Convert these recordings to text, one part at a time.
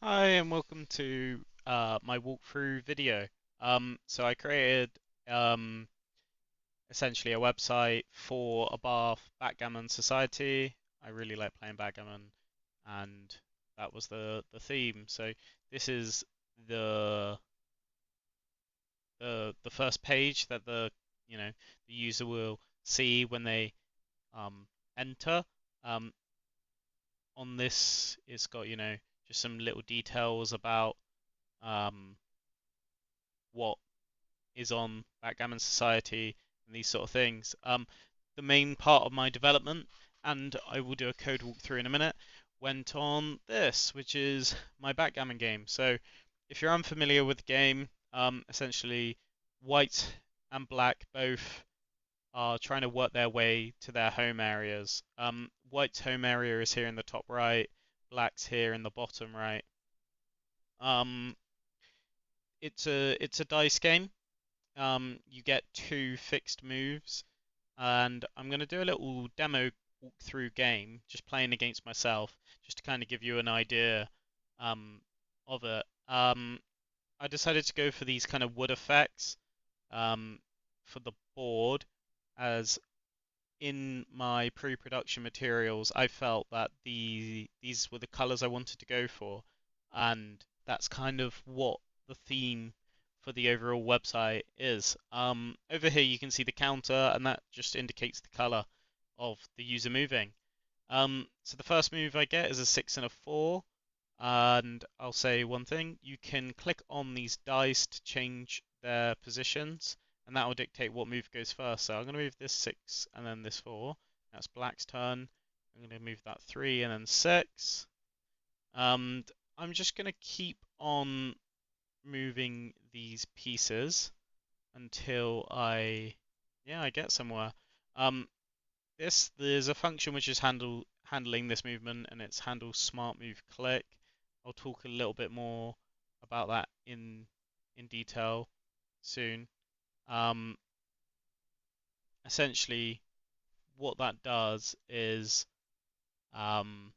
Hi and welcome to my walkthrough video. So I created um, essentially a website for a backgammon society. I really like playing backgammon, and that was the theme. So this is the the first page that the user will see when they um, enter. Um, on this, it's got just some little details about um, what is on Backgammon Society and these sort of things. The main part of my development, and I will do a code walkthrough in a minute, went on this, which is my backgammon game. So if you're unfamiliar with the game, essentially white and black both are trying to work their way to their home areas. White's home area is here in the top right, black's here in the bottom right. Um, it's a dice game. You get two fixed moves, and I'm going to do a little demo walkthrough game, just playing against myself, just to kind of give you an idea um, of it. I decided to go for these kind of wood effects um, for the board, as in my pre-production materials, I felt that these were the colors I wanted to go for, and that's kind of what the theme for the overall website is. Over here you can see the counter, and that just indicates the color of the user moving. So the first move I get is a 6 and a 4, and I'll say one thing, you can click on these dice to change their positions, and that will dictate what move goes first. So I'm going to move this 6 and then this 4. That's black's turn. I'm going to move that 3 and then 6. And I'm just going to keep on moving these pieces until I get somewhere. Um, there's a function which is handling this movement, and it's handle smart move click. I'll talk a little bit more about that in detail soon. Um, Essentially, what that does is um,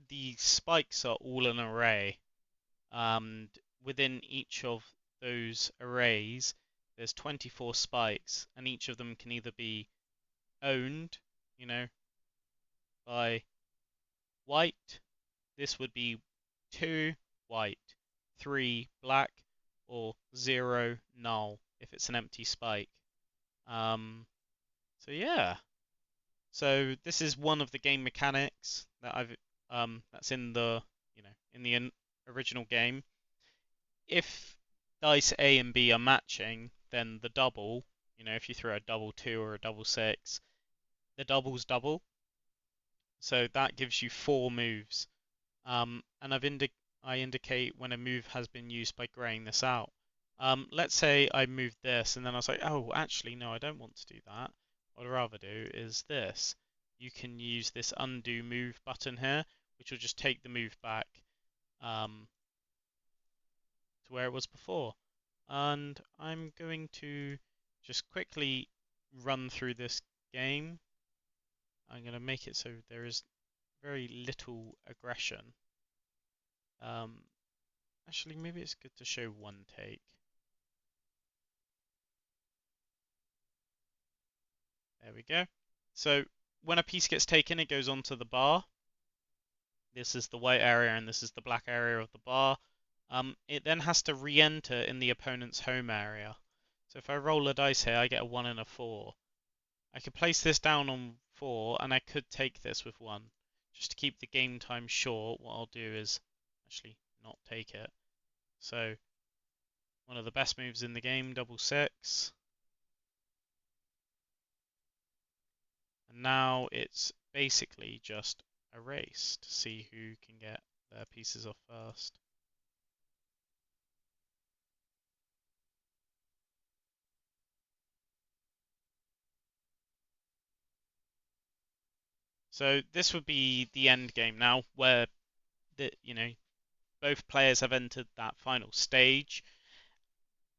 the spikes are all an array, and within each of those arrays, there's 24 spikes, and each of them can either be owned, you know, by white. This would be 2 white, 3 black, or 0 null if it's an empty spike. Um, so yeah. So this is one of the game mechanics that I've that's in the original game. If dice A and B are matching, then the double, if you throw a double 2 or a double 6, the doubles double. So that gives you 4 moves. And I indicate when a move has been used by graying this out. Let's say I moved this and then I was like, oh, actually, no, I don't want to do that. What I'd rather do is this. You can use this undo move button here, which will just take the move back um, to where it was before. And I'm going to just quickly run through this game. I'm going to make it so there is very little aggression. Um, Actually, maybe it's good to show one take. There we go. So when a piece gets taken, it goes onto the bar. This is the white area and this is the black area of the bar. It then has to re-enter in the opponent's home area. So if I roll a dice here, I get a 1 and a 4. I could place this down on 4, and I could take this with 1. Just to keep the game time short, what I'll do is actually not take it. So one of the best moves in the game, double 6. And now it's basically just a race to see who can get their pieces off first. So this would be the end game now, where both players have entered that final stage.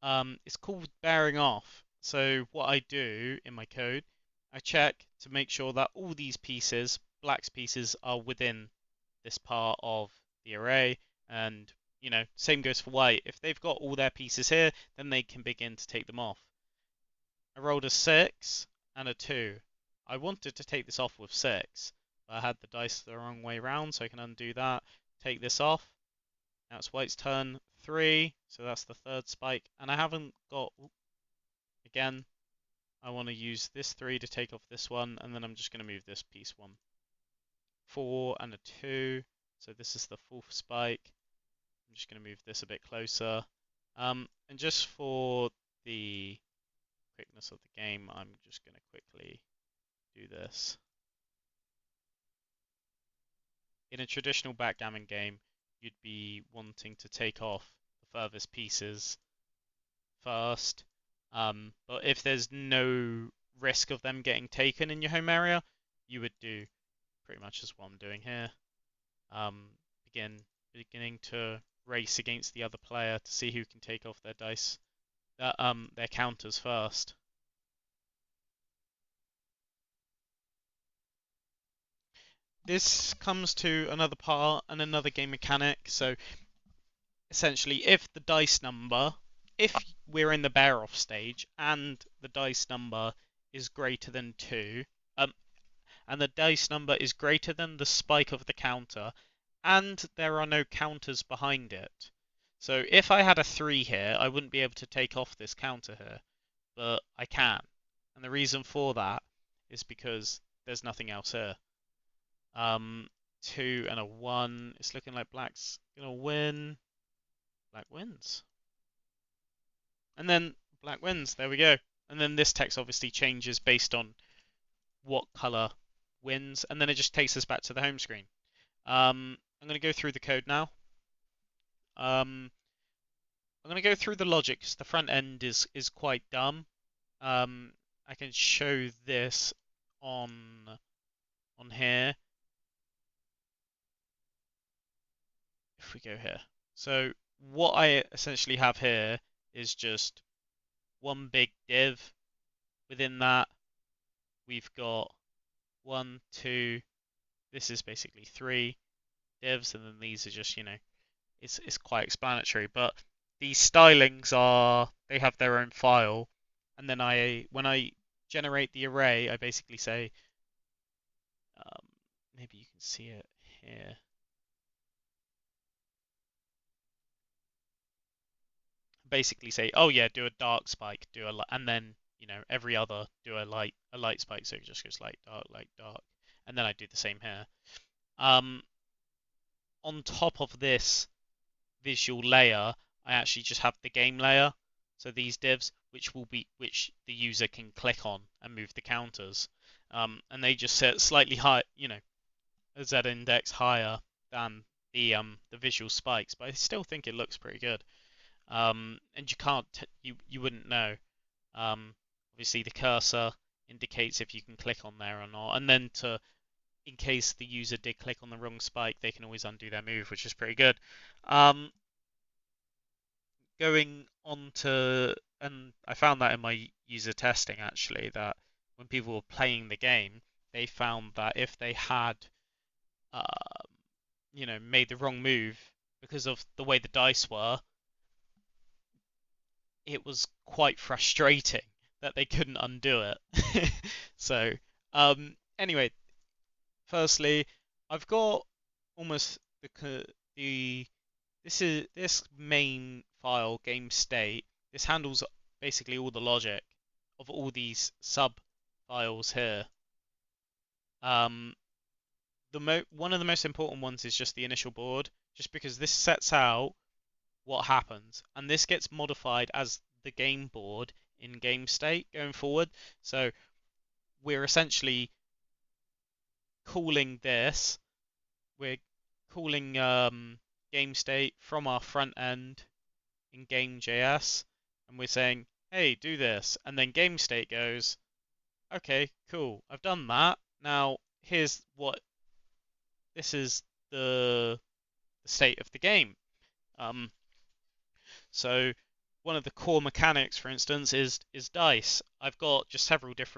It's called bearing off. So what I do in my code, I check to make sure that all these pieces, black's pieces, are within this part of the array, and same goes for white. If they've got all their pieces here, then they can begin to take them off. I rolled a 6 and a 2. I wanted to take this off with 6, but I had the dice the wrong way round, so I can undo that, take this off. Now it's white's turn, 3, so that's the third spike, and I haven't got, again, I want to use this 3 to take off this one, and then I'm just going to move this piece 1. 4 and a 2, so this is the fourth spike. I'm just going to move this a bit closer. And just for the quickness of the game, I'm just going to quickly do this. In a traditional backgammon game, you'd be wanting to take off the furthest pieces first. But if there's no risk of them getting taken in your home area, you would do pretty much as what I'm doing here. Beginning to race against the other player to see who can take off their dice, their counters first. This comes to another part and another game mechanic. So essentially, if we're in the bear off stage and the dice number is greater than 2, and the dice number is greater than the spike of the counter, and there are no counters behind it. So if I had a 3 here, I wouldn't be able to take off this counter here, but I can. And the reason for that is because there's nothing else here. 2 and a 1. It's looking like black's gonna win. Black wins. And then black wins. There we go. And then this text obviously changes based on what color wins, and then it just takes us back to the home screen. I'm going to go through the code now. I'm going to go through the logic because the front end is quite dumb. I can show this on here. If we go here. So what I essentially have here is just one big div. Within that, we've got 1, 2, this is basically 3 divs, and then these are just, it's quite explanatory. But these stylings they have their own file, and then when I generate the array, I basically say, maybe you can see it here. Basically say, oh yeah, do a dark spike, and then every other do a light spike, so it just goes light, dark, and then I do the same here. On top of this visual layer, I actually just have the game layer, so these divs, which the user can click on and move the counters, and they just set slightly high, a Z index higher than the visual spikes, but I still think it looks pretty good. And you wouldn't know. Obviously the cursor indicates if you can click on there or not, and then in case the user did click on the wrong spike, they can always undo their move, which is pretty good. Going on to, and I found that in my user testing actually, that when people were playing the game, they found that if they had, made the wrong move because of the way the dice were, it was quite frustrating that they couldn't undo it. So, anyway, firstly, I've got almost this main file game state. This handles basically all the logic of all these sub files here. One of the most important ones is just the initial board, just because this sets out what happens, and this gets modified as the game board in game state going forward. So we're essentially calling this, we're calling game state from our front end in game.js, and we're saying, hey, do this, and then game state goes, okay, cool, I've done that. Now this is the state of the game. So one of the core mechanics, for instance, is dice. I've got just several different